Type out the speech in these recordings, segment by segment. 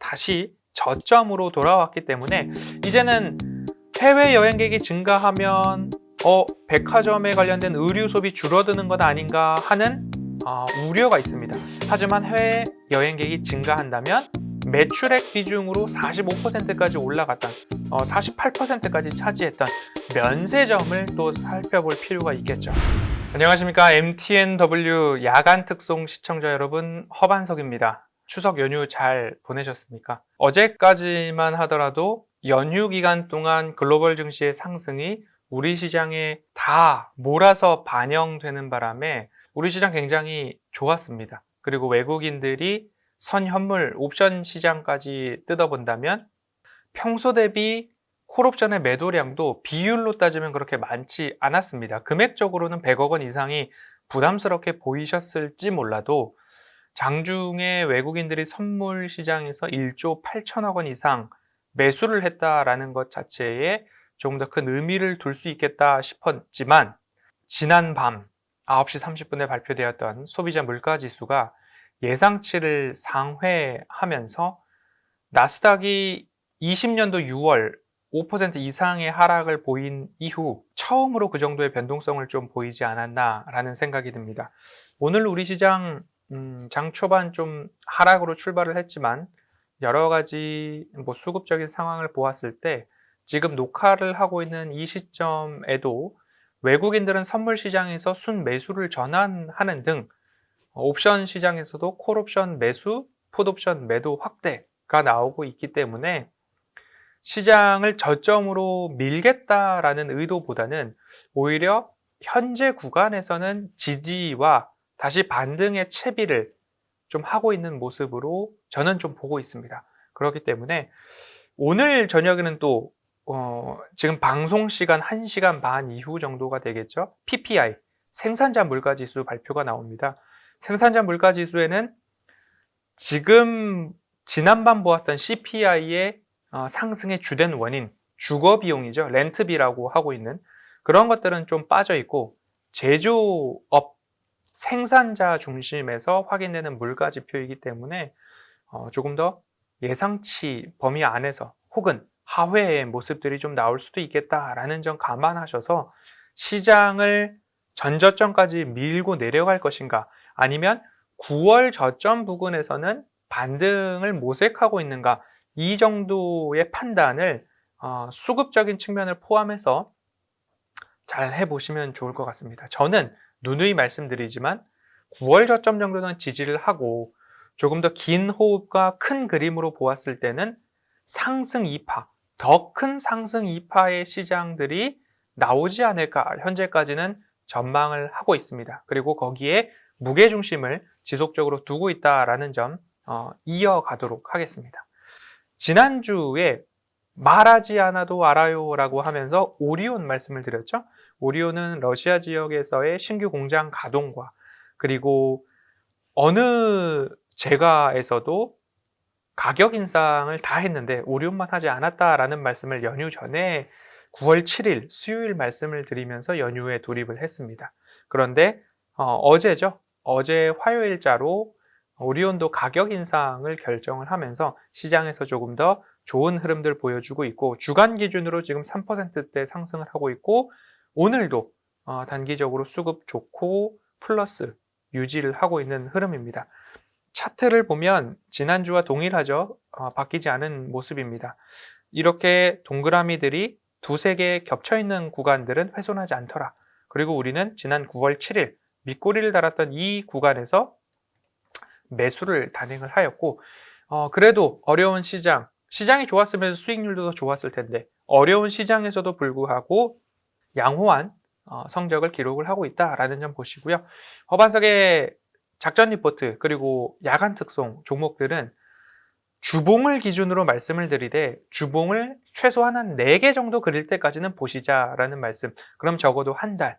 다시 저점으로 돌아왔기 때문에 이제는 해외 여행객이 증가하면 백화점에 관련된 의류 소비 줄어드는 것 아닌가 하는 우려가 있습니다. 하지만 해외 여행객이 증가한다면 매출액 비중으로 45%까지 올라갔던 48%까지 차지했던 면세점을 또 살펴볼 필요가 있겠죠. 안녕하십니까, MTNW 야간 특송 시청자 여러분, 허반석입니다. 추석 연휴 잘 보내셨습니까? 어제까지만 하더라도 연휴 기간 동안 글로벌 증시의 상승이 우리 시장에 다 몰아서 반영되는 바람에 우리 시장 굉장히 좋았습니다. 그리고 외국인들이 선현물 옵션 시장까지 뜯어본다면 평소 대비 콜옵션의 매도량도 비율로 따지면 그렇게 많지 않았습니다. 금액적으로는 100억 원 이상이 부담스럽게 보이셨을지 몰라도 장중에 외국인들이 선물 시장에서 1조 8천억 원 이상 매수를 했다라는 것 자체에 조금 더 큰 의미를 둘 수 있겠다 싶었지만, 지난 밤 9시 30분에 발표되었던 소비자 물가지수가 예상치를 상회하면서 나스닥이 20년도 6월 5% 이상의 하락을 보인 이후 처음으로 그 정도의 변동성을 좀 보이지 않았나라는 생각이 듭니다. 오늘 우리 시장 장 초반 좀 하락으로 출발을 했지만 여러 가지 수급적인 상황을 보았을 때 지금 녹화를 하고 있는 이 시점에도 외국인들은 선물 시장에서 순매수를 전환하는 등 옵션 시장에서도 콜옵션 매수, 풋옵션 매도 확대가 나오고 있기 때문에 시장을 저점으로 밀겠다라는 의도보다는 오히려 현재 구간에서는 지지와 다시 반등의 채비를 좀 하고 있는 모습으로 저는 좀 보고 있습니다. 그렇기 때문에 오늘 저녁에는 또 지금 방송 시간 1시간 반 이후 정도가 되겠죠. PPI, 생산자 물가지수 발표가 나옵니다. 생산자 물가지수에는 지금 지난밤 보았던 CPI의 상승의 주된 원인, 주거비용이죠. 렌트비라고 하고 있는 그런 것들은 좀 빠져 있고, 제조업, 생산자 중심에서 확인되는 물가지표이기 때문에 조금 더 예상치 범위 안에서 혹은 하회의 모습들이 좀 나올 수도 있겠다라는 점 감안하셔서 시장을 전저점까지 밀고 내려갈 것인가, 아니면 9월 저점 부근에서는 반등을 모색하고 있는가, 이 정도의 판단을 수급적인 측면을 포함해서 잘 해보시면 좋을 것 같습니다. 저는 누누이 말씀드리지만 9월 저점 정도는 지지를 하고 조금 더 긴 호흡과 큰 그림으로 보았을 때는 상승 2파, 더 큰 상승 2파의 시장들이 나오지 않을까 현재까지는 전망을 하고 있습니다. 그리고 거기에 무게중심을 지속적으로 두고 있다라는 점 이어가도록 하겠습니다. 지난주에 말하지 않아도 알아요 라고 하면서 오리온 말씀을 드렸죠. 오리온은 러시아 지역에서의 신규 공장 가동과 그리고 어느 제과에서도 가격 인상을 다 했는데 오리온만 하지 않았다라는 말씀을 연휴 전에 9월 7일 수요일 말씀을 드리면서 연휴에 돌입을 했습니다. 그런데 어제죠. 어제 화요일자로 오리온도 가격 인상을 결정을 하면서 시장에서 조금 더 좋은 흐름들 보여주고 있고, 주간 기준으로 지금 3%대 상승을 하고 있고, 오늘도 단기적으로 수급 좋고 플러스 유지를 하고 있는 흐름입니다. 차트를 보면 지난주와 동일하죠. 바뀌지 않은 모습입니다. 이렇게 동그라미들이 두세 개 겹쳐있는 구간들은 훼손하지 않더라. 그리고 우리는 지난 9월 7일 밑꼬리를 달았던 이 구간에서 매수를 단행을 하였고, 그래도 어려운 시장이 좋았으면 수익률도 더 좋았을 텐데 어려운 시장에서도 불구하고 양호한 성적을 기록을 하고 있다라는 점 보시고요. 허반석의 작전 리포트 그리고 야간 특송 종목들은 주봉을 기준으로 말씀을 드리되 주봉을 최소한 한 4개 정도 그릴 때까지는 보시자라는 말씀. 그럼 적어도 한 달.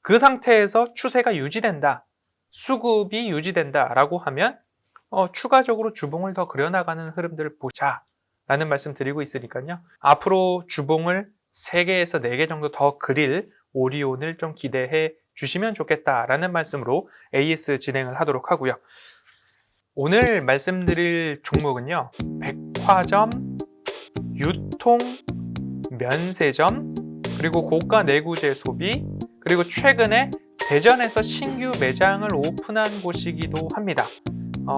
그 상태에서 추세가 유지된다, 수급이 유지된다라고 하면 추가적으로 주봉을 더 그려나가는 흐름들을 보자라는 말씀 드리고 있으니까요. 앞으로 주봉을 3개에서 4개 정도 더 그릴 오리온을 좀 기대해 주시면 좋겠다라는 말씀으로 AS 진행을 하도록 하고요. 오늘 말씀드릴 종목은요, 백화점, 유통, 면세점, 그리고 고가 내구재 소비, 그리고 최근에 대전에서 신규 매장을 오픈한 곳이기도 합니다.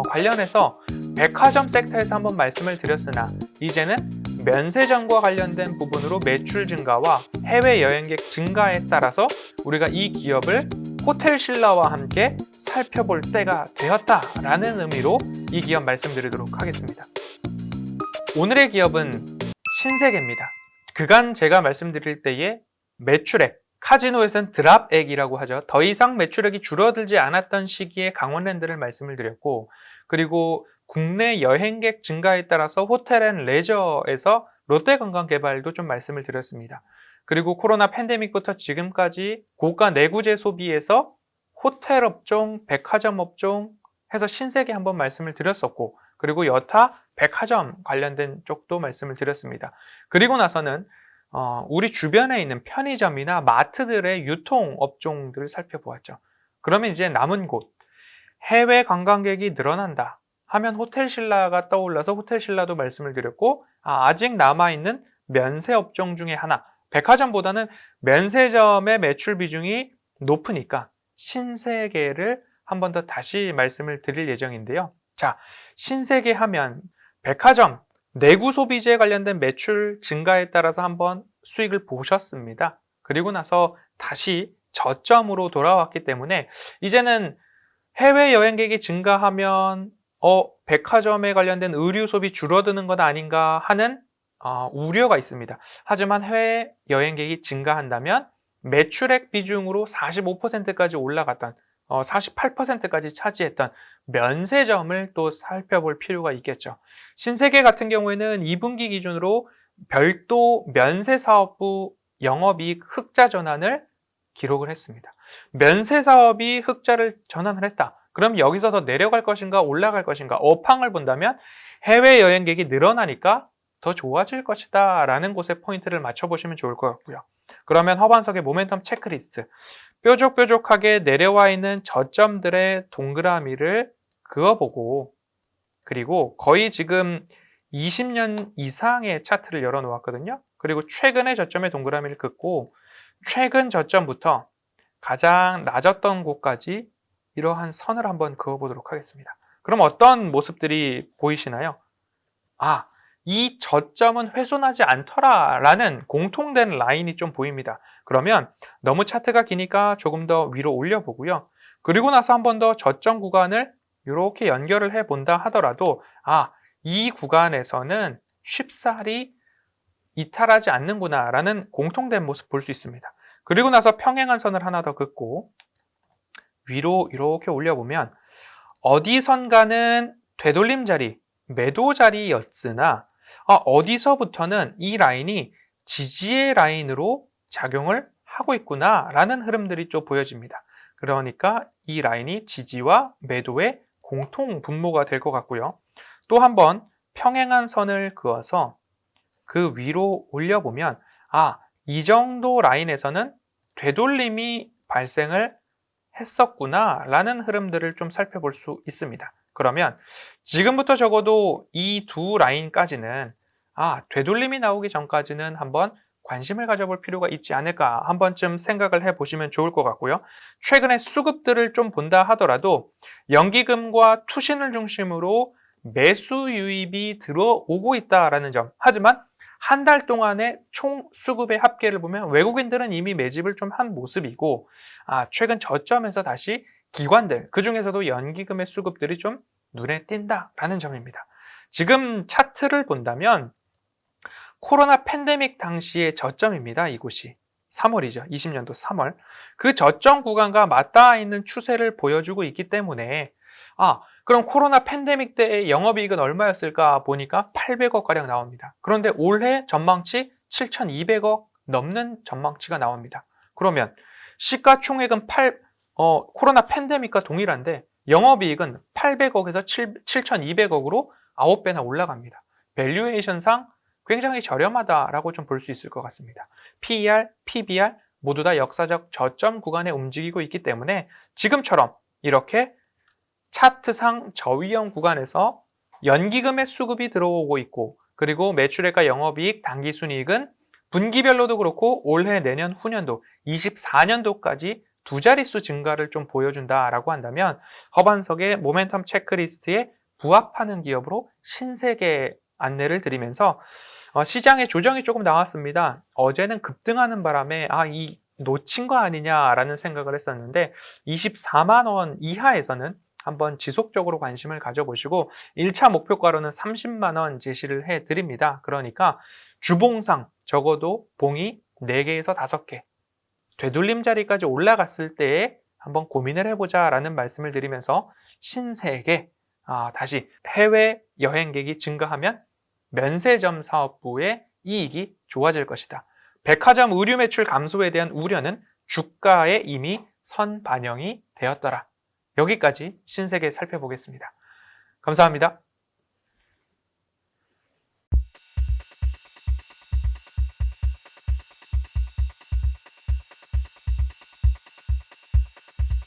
관련해서 백화점 섹터에서 한번 말씀을 드렸으나 이제는 면세점과 관련된 부분으로 매출 증가와 해외 여행객 증가에 따라서 우리가 이 기업을 호텔신라와 함께 살펴볼 때가 되었다라는 의미로 이 기업 말씀드리도록 하겠습니다. 오늘의 기업은 신세계입니다. 그간 제가 말씀드릴 때의 매출액, 카지노에서는 드랍액이라고 하죠. 더 이상 매출액이 줄어들지 않았던 시기에 강원랜드를 말씀을 드렸고, 그리고 국내 여행객 증가에 따라서 호텔앤레저에서 롯데관광개발도 좀 말씀을 드렸습니다. 그리고 코로나 팬데믹부터 지금까지 고가 내구재 소비에서 호텔 업종, 백화점 업종 해서 신세계 한번 말씀을 드렸었고, 그리고 여타 백화점 관련된 쪽도 말씀을 드렸습니다. 그리고 나서는 우리 주변에 있는 편의점이나 마트들의 유통 업종들을 살펴보았죠. 그러면 이제 남은 곳, 해외 관광객이 늘어난다 하면 호텔신라가 떠올라서 호텔신라도 말씀을 드렸고, 아직 남아있는 면세 업종 중에 하나, 백화점보다는 면세점의 매출 비중이 높으니까 신세계를 한 번 더 다시 말씀을 드릴 예정인데요. 자, 신세계 하면 백화점, 내구 소비재에 관련된 매출 증가에 따라서 한번 수익을 보셨습니다. 그리고 나서 다시 저점으로 돌아왔기 때문에 이제는 해외 여행객이 증가하면 백화점에 관련된 의류 소비 줄어드는 것 아닌가 하는 우려가 있습니다. 하지만 해외 여행객이 증가한다면 매출액 비중으로 45%까지 올라갔던 48%까지 차지했던 면세점을 또 살펴볼 필요가 있겠죠. 신세계 같은 경우에는 2분기 기준으로 별도 면세사업부 영업이익 흑자 전환을 기록을 했습니다. 면세사업이 흑자를 전환을 했다. 그럼 여기서 더 내려갈 것인가 올라갈 것인가 업황을 본다면 해외 여행객이 늘어나니까 더 좋아질 것이다 라는 곳에 포인트를 맞춰보시면 좋을 것 같고요. 그러면 허반석의 모멘텀 체크리스트, 뾰족뾰족하게 내려와 있는 저점들의 동그라미를 그어보고, 그리고 거의 지금 20년 이상의 차트를 열어놓았거든요. 그리고 최근의 저점의 동그라미를 긋고 최근 저점부터 가장 낮았던 곳까지 이러한 선을 한번 그어보도록 하겠습니다. 그럼 어떤 모습들이 보이시나요? 이 저점은 훼손하지 않더라 라는 공통된 라인이 좀 보입니다. 그러면 너무 차트가 기니까 조금 더 위로 올려보고요. 그리고 나서 한 번 더 저점 구간을 이렇게 연결을 해본다 하더라도 이 구간에서는 쉽사리 이탈하지 않는구나 라는 공통된 모습 볼 수 있습니다. 그리고 나서 평행한 선을 하나 더 긋고 위로 이렇게 올려보면 어디선가는 되돌림 자리, 매도 자리였으나 어디서부터는 이 라인이 지지의 라인으로 작용을 하고 있구나 라는 흐름들이 좀 보여집니다. 그러니까 이 라인이 지지와 매도의 공통 분모가 될 것 같고요. 또 한번 평행한 선을 그어서 그 위로 올려보면 이 정도 라인에서는 되돌림이 발생을 했었구나 라는 흐름들을 좀 살펴볼 수 있습니다. 그러면 지금부터 적어도 이 두 라인까지는 되돌림이 나오기 전까지는 한번 관심을 가져볼 필요가 있지 않을까 한 번쯤 생각을 해보시면 좋을 것 같고요. 최근에 수급들을 좀 본다 하더라도 연기금과 투신을 중심으로 매수 유입이 들어오고 있다라는 점, 하지만 한 달 동안의 총 수급의 합계를 보면 외국인들은 이미 매집을 좀 한 모습이고 최근 저점에서 다시 기관들, 그 중에서도 연기금의 수급들이 좀 눈에 띈다라는 점입니다. 지금 차트를 본다면 코로나 팬데믹 당시의 저점입니다. 이곳이 3월이죠. 20년도 3월. 그 저점 구간과 맞닿아 있는 추세를 보여주고 있기 때문에 그럼 코로나 팬데믹 때의 영업이익은 얼마였을까 보니까 800억가량 나옵니다. 그런데 올해 전망치 7,200억 넘는 전망치가 나옵니다. 그러면 시가총액은 코로나 팬데믹과 동일한데 영업이익은 800억에서 7,200억으로 9배나 올라갑니다. 밸류에이션상 굉장히 저렴하다라고 좀 볼 수 있을 것 같습니다. PER, PBR 모두 다 역사적 저점 구간에 움직이고 있기 때문에 지금처럼 이렇게 차트상 저위험 구간에서 연기금의 수급이 들어오고 있고 그리고 매출액과 영업이익, 당기순이익은 분기별로도 그렇고 올해, 내년, 후년도, 24년도까지 두 자릿수 증가를 좀 보여준다라고 한다면 허반석의 모멘텀 체크리스트에 부합하는 기업으로 신세계 안내를 드리면서 시장의 조정이 조금 나왔습니다. 어제는 급등하는 바람에 이 놓친 거 아니냐라는 생각을 했었는데 24만 원 이하에서는 한번 지속적으로 관심을 가져보시고 1차 목표가로는 30만 원 제시를 해드립니다. 그러니까 주봉상 적어도 봉이 4개에서 5개 되돌림 자리까지 올라갔을 때에 한번 고민을 해보자 라는 말씀을 드리면서 신세계 다시 해외 여행객이 증가하면 면세점 사업부의 이익이 좋아질 것이다. 백화점 의류 매출 감소에 대한 우려는 주가에 이미 선반영이 되었더라. 여기까지 신세계 살펴보겠습니다. 감사합니다.